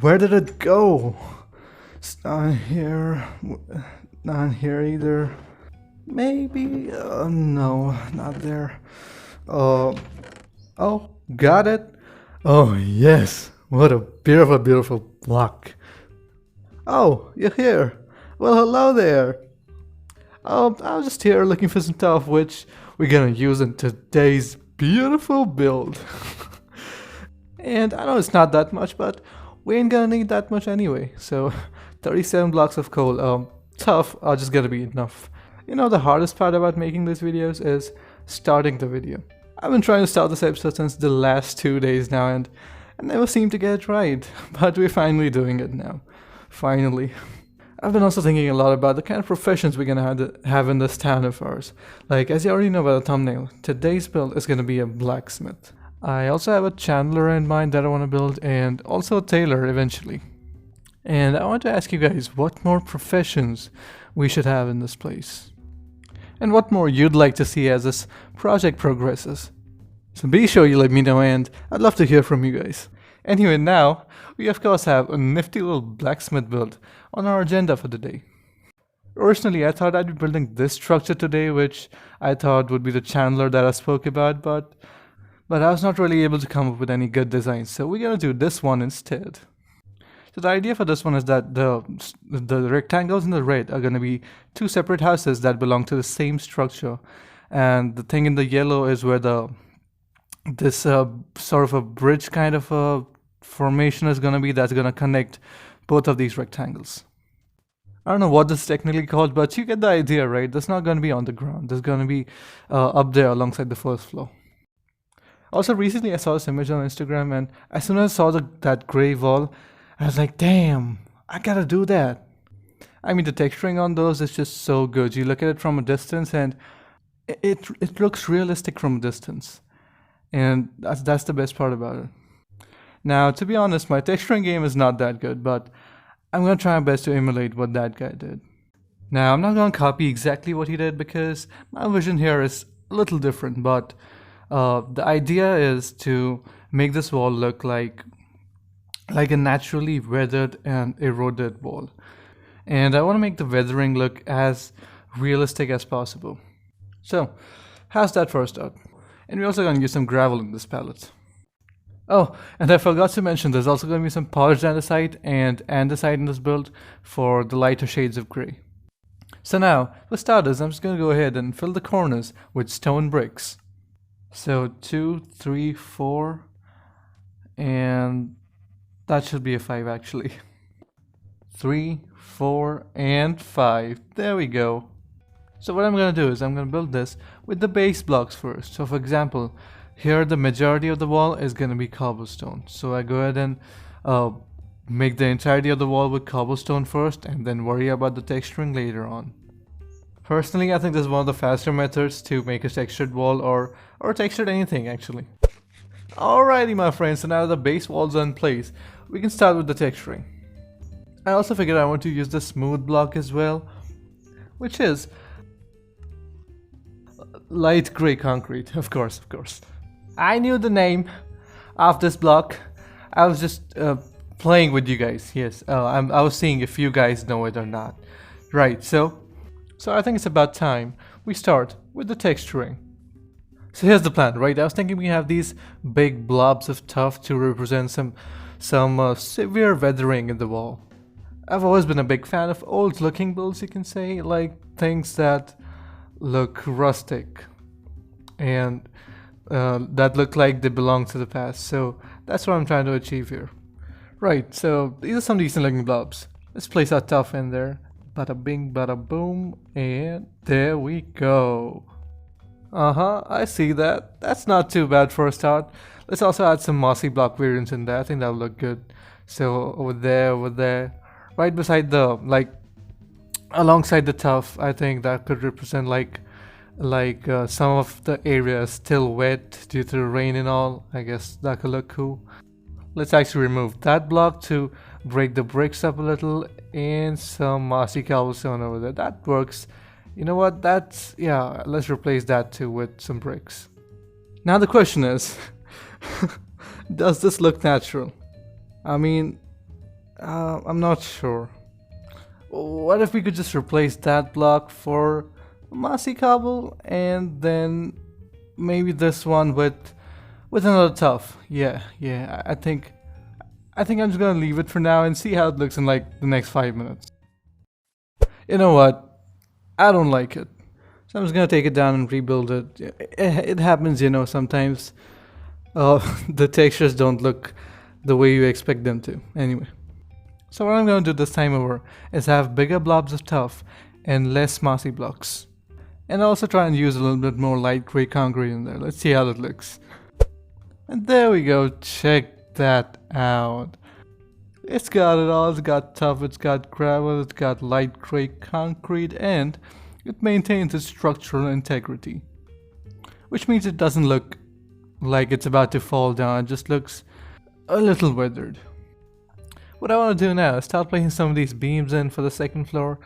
Where did it go? It's not here. Not here either. Maybe. No, not there. Uh. Oh, got it. Oh yes. What a beautiful, beautiful block. Oh, you're here. Well, hello there. I was just here looking for some stuff which we're gonna use in today's beautiful build. And I know it's not that much, but we ain't gonna need that much anyway. So 37 blocks of coal, tough are just gonna be enough. You know, the hardest part about making these videos is starting the video. I've been trying to start this episode since the last 2 days now, and I never seem to get it right. But we're finally doing it now. Finally. I've been also thinking a lot about the kind of professions we're gonna have in this town of ours. Like, as you already know by the thumbnail, today's build is gonna be a blacksmith. I also have a chandler in mind that I want to build, and also a tailor eventually. And I want to ask you guys what more professions we should have in this place. And what more you'd like to see as this project progresses. So be sure you let me know, and I'd love to hear from you guys. Anyway, now, we of course have a nifty little blacksmith build on our agenda for the day. Originally, I thought I'd be building this structure today, which I thought would be the chandler that I spoke about, but I was not really able to come up with any good designs, so we're gonna do this one instead. So the idea for this one is that the rectangles in the red are gonna be two separate houses that belong to the same structure, and the thing in the yellow is where this sort of a bridge kind of a formation is gonna be that's gonna connect both of these rectangles. I don't know what this is technically called, but you get the idea, right? This is not gonna be on the ground. This is gonna be up there alongside the first floor. Also, recently I saw this image on Instagram, and as soon as I saw that gray wall, I was like, damn, I gotta do that. I mean, the texturing on those is just so good. You look at it from a distance, and it looks realistic from a distance. And that's the best part about it. Now, to be honest, my texturing game is not that good, but I'm gonna try my best to emulate what that guy did. Now, I'm not gonna copy exactly what he did because my vision here is a little different, but the idea is to make this wall look like a naturally weathered and eroded wall. And I want to make the weathering look as realistic as possible. So, how's that for a start? And we're also going to use some gravel in this palette. Oh, and I forgot to mention there's also going to be some polished andesite and andesite in this build for the lighter shades of grey. So now, for starters, I'm just going to go ahead and fill the corners with stone bricks. So 2, 3, 4, and that should be a 5 actually. 3, 4, and 5. There we go. So what I'm gonna do is I'm gonna build this with the base blocks first. So for example, here the majority of the wall is gonna be cobblestone. So I go ahead and make the entirety of the wall with cobblestone first, and then worry about the texturing later on. Personally, I think this is one of the faster methods to make a textured wall or textured anything actually. Alrighty my friends, so now the base walls are in place, we can start with the texturing. I also figured I want to use the smooth block as well, which is light gray concrete, of course. I knew the name of this block. I was just playing with you guys, yes. I was seeing if you guys know it or not. Right, so I think it's about time we start with the texturing. So here's the plan, right? I was thinking we have these big blobs of tuff to represent some severe weathering in the wall. I've always been a big fan of old looking builds, you can say, like things that look rustic and that look like they belong to the past. So that's what I'm trying to achieve here. Right, so these are some decent looking blobs. Let's place our tuff in there. Bada bing, bada boom, and there we go. I see that. That's not too bad for a start. Let's also add some mossy block variants in there. I think that'll look good. So over there, right beside alongside the tuff, I think that could represent some of the area is still wet due to the rain and all. I guess that could look cool. Let's actually remove that block to break the bricks up a little, and some mossy cobblestone over there. That works. You know what? Let's replace that too with some bricks. Now the question is, does this look natural? I mean, I'm not sure. What if we could just replace that block for mossy cobble and then maybe this one with another tough? Yeah, I think I'm just gonna leave it for now and see how it looks in like the next 5 minutes. You know what? I don't like it. So I'm just gonna take it down and rebuild it. It happens, you know, sometimes the textures don't look the way you expect them to. Anyway. So what I'm gonna do this time over is have bigger blobs of tuff and less mossy blocks. And also try and use a little bit more light gray concrete in there. Let's see how that looks. And there we go, check that out. It's got it all, it's got tuff, it's got gravel, it's got light gray concrete, and it maintains its structural integrity. Which means it doesn't look like it's about to fall down, it just looks a little weathered. What I want to do now is start placing some of these beams in for the second floor.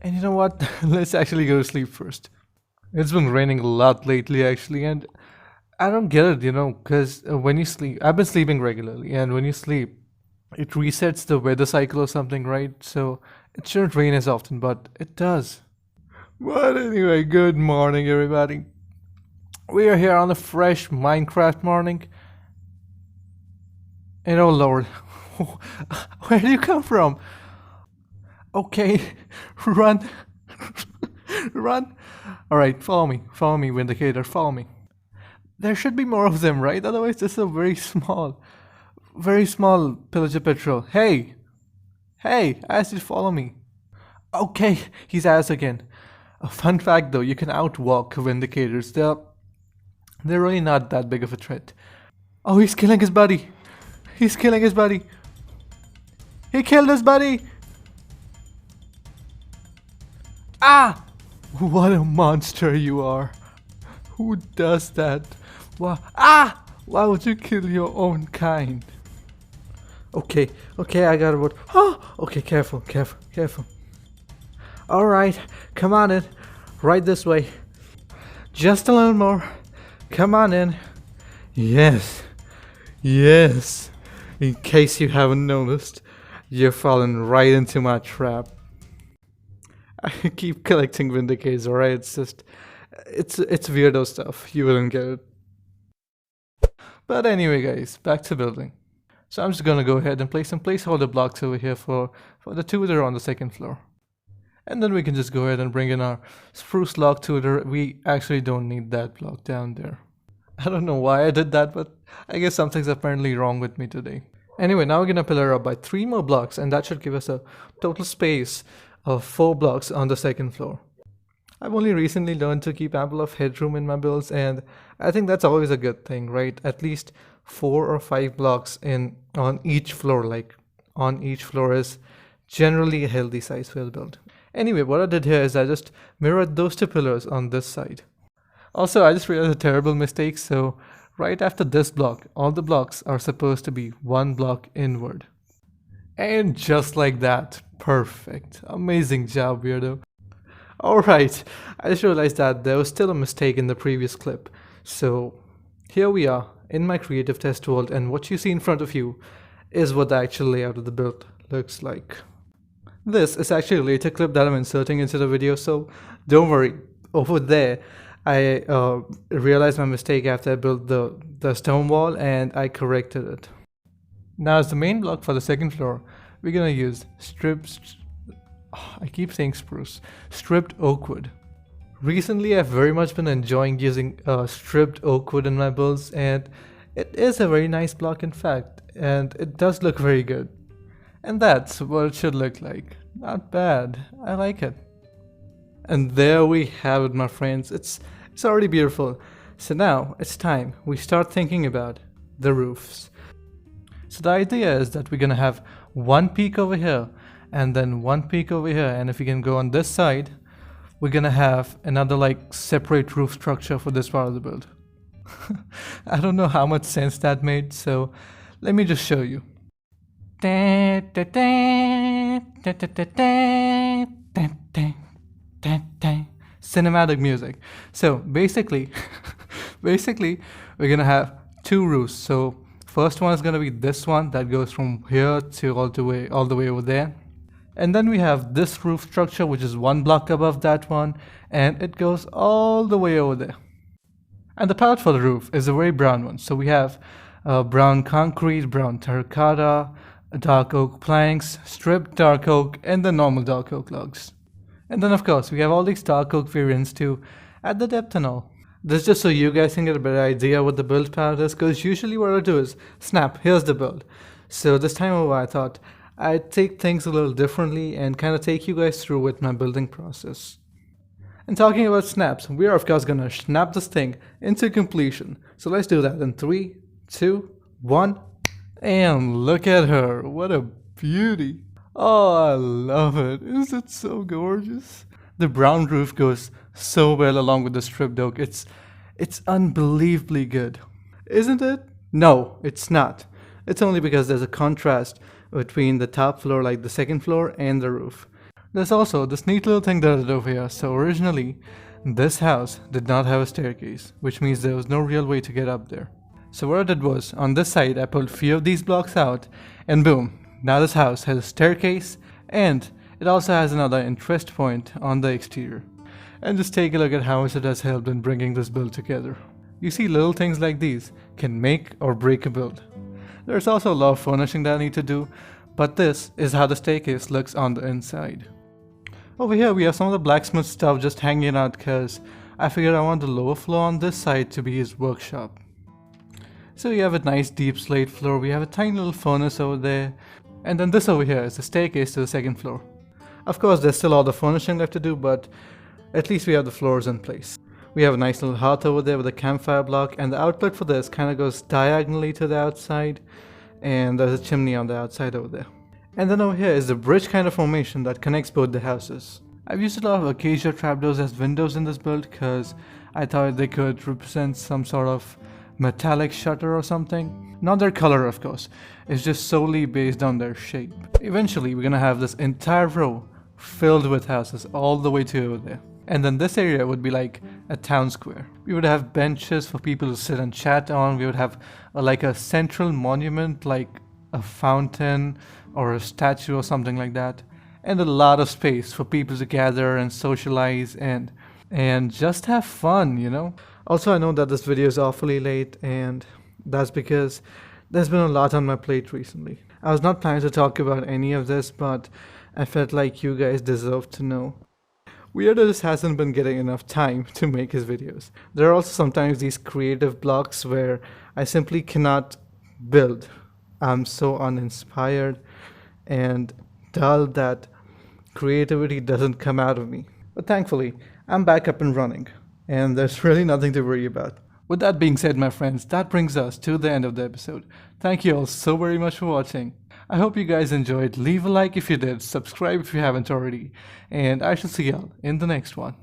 And you know what? Let's actually go to sleep first. It's been raining a lot lately actually, and I don't get it, you know, because when you sleep, I've been sleeping regularly, and when you sleep, it resets the weather cycle or something, right? So it shouldn't rain as often, but it does. But anyway, good morning everybody. We are here on a fresh Minecraft morning. And oh lord, where do you come from? Okay, run, run. Alright, follow me, Vindicator, follow me. There should be more of them, right? Otherwise this is a very small pillager patrol. Hey, I asked you to follow me. Okay, he's ass again. A fun fact though, you can outwalk Vindicators. They're really not that big of a threat. Oh, he's killing his buddy. He killed his buddy! Ah! What a monster you are. Who does that? Why? Ah! Why would you kill your own kind? Okay, I got it. Oh! Okay, careful. Alright, come on in. Right this way. Just a little more. Come on in. Yes. In case you haven't noticed, you've fallen right into my trap. I keep collecting Vindicators, alright? It's just, it's weirdo stuff. You wouldn't get it. But anyway guys, back to building. So I'm just gonna go ahead and place some placeholder blocks over here for the two that are on the second floor. And then we can just go ahead and bring in our spruce log tutor. We actually don't need that block down there. I don't know why I did that, but I guess something's apparently wrong with me today. Anyway, now we're gonna pillar up by 3 more blocks, and that should give us a total space of 4 blocks on the second floor. I've only recently learned to keep ample of headroom in my builds, and I think that's always a good thing, right? At least 4 or 5 blocks on each floor, like on each floor is generally a healthy size for the build. Anyway, what I did here is I just mirrored those 2 pillars on this side. Also, I just realized a terrible mistake, so right after this block, all the blocks are supposed to be 1 block inward. And just like that, perfect. Amazing job, weirdo. Alright, I just realized that there was still a mistake in the previous clip. So, here we are, in my creative test world, and what you see in front of you is what the actual layout of the build looks like. This is actually a later clip that I'm inserting into the video, so don't worry. Over there, I realized my mistake after I built the stone wall, and I corrected it. Now as the main block for the second floor, we're gonna use stripped oak wood. Recently I've very much been enjoying using stripped oak wood in my builds, and it is a very nice block in fact, and it does look very good. And that's what it should look like. Not bad, I like it. And there we have it, my friends. It's already beautiful. So now it's time we start thinking about the roofs. So the idea is that we're gonna have 1 peak over here and then 1 peak over here, and if we can go on this side, we're gonna have another like separate roof structure for this part of the build. I don't know how much sense that made, so let me just show you. Cinematic music. So basically we're gonna have 2 roofs. So First one is going to be this one that goes from here to all the way over there. And then we have this roof structure, which is 1 block above that one, and it goes all the way over there. And the palette for the roof is a very brown one. So we have brown concrete, brown terracotta, dark oak planks, stripped dark oak, and the normal dark oak logs. And then of course we have all these dark oak variants to add the depth and all. This is just so you guys can get a better idea what the build palette is, because usually what I do is, snap, here's the build. So this time over I thought I'd take things a little differently and kind of take you guys through with my building process. And talking about snaps, we are of course gonna snap this thing into completion. So let's do that in 3, 2, 1. And look at her, what a beauty. Oh, I love it. Is it so gorgeous? The brown roof goes so well along with the stripped oak. It's unbelievably good. Isn't it? No, it's not. It's only because there's a contrast between the top floor, like the second floor, and the roof. There's also this neat little thing that I did over here. So originally, this house did not have a staircase, which means there was no real way to get up there. So what I did was, on this side, I pulled a few of these blocks out, and boom, now this house has a staircase, and it also has another interest point on the exterior. And just take a look at how much it has helped in bringing this build together. You see, little things like these can make or break a build. There's also a lot of furnishing that I need to do, but this is how the staircase looks on the inside. Over here we have some of the blacksmith stuff just hanging out because I figured I want the lower floor on this side to be his workshop. So we have a nice deep slate floor, we have a tiny little furnace over there, and then this over here is the staircase to the second floor. Of course there's still all the furnishing left to do, but at least we have the floors in place. We have a nice little hearth over there with a campfire block, and the outlet for this kind of goes diagonally to the outside, and there's a chimney on the outside over there. And then over here is the bridge kind of formation that connects both the houses. I've used a lot of acacia trapdoors as windows in this build because I thought they could represent some sort of metallic shutter or something. Not their color of course, it's just solely based on their shape. Eventually we're gonna have this entire row filled with houses all the way to over there. And then this area would be like a town square. We would have benches for people to sit and chat on. We would have like a central monument, like a fountain or a statue or something like that. And a lot of space for people to gather and socialize and just have fun, you know. Also, I know that this video is awfully late, and that's because there's been a lot on my plate recently. I was not planning to talk about any of this, but I felt like you guys deserve to know. Wierdoo just hasn't been getting enough time to make his videos. There are also sometimes these creative blocks where I simply cannot build. I'm so uninspired and dull that creativity doesn't come out of me. But thankfully, I'm back up and running, and there's really nothing to worry about. With that being said, my friends, that brings us to the end of the episode. Thank you all so very much for watching. I hope you guys enjoyed. Leave a like if you did, subscribe if you haven't already, and I shall see y'all in the next one.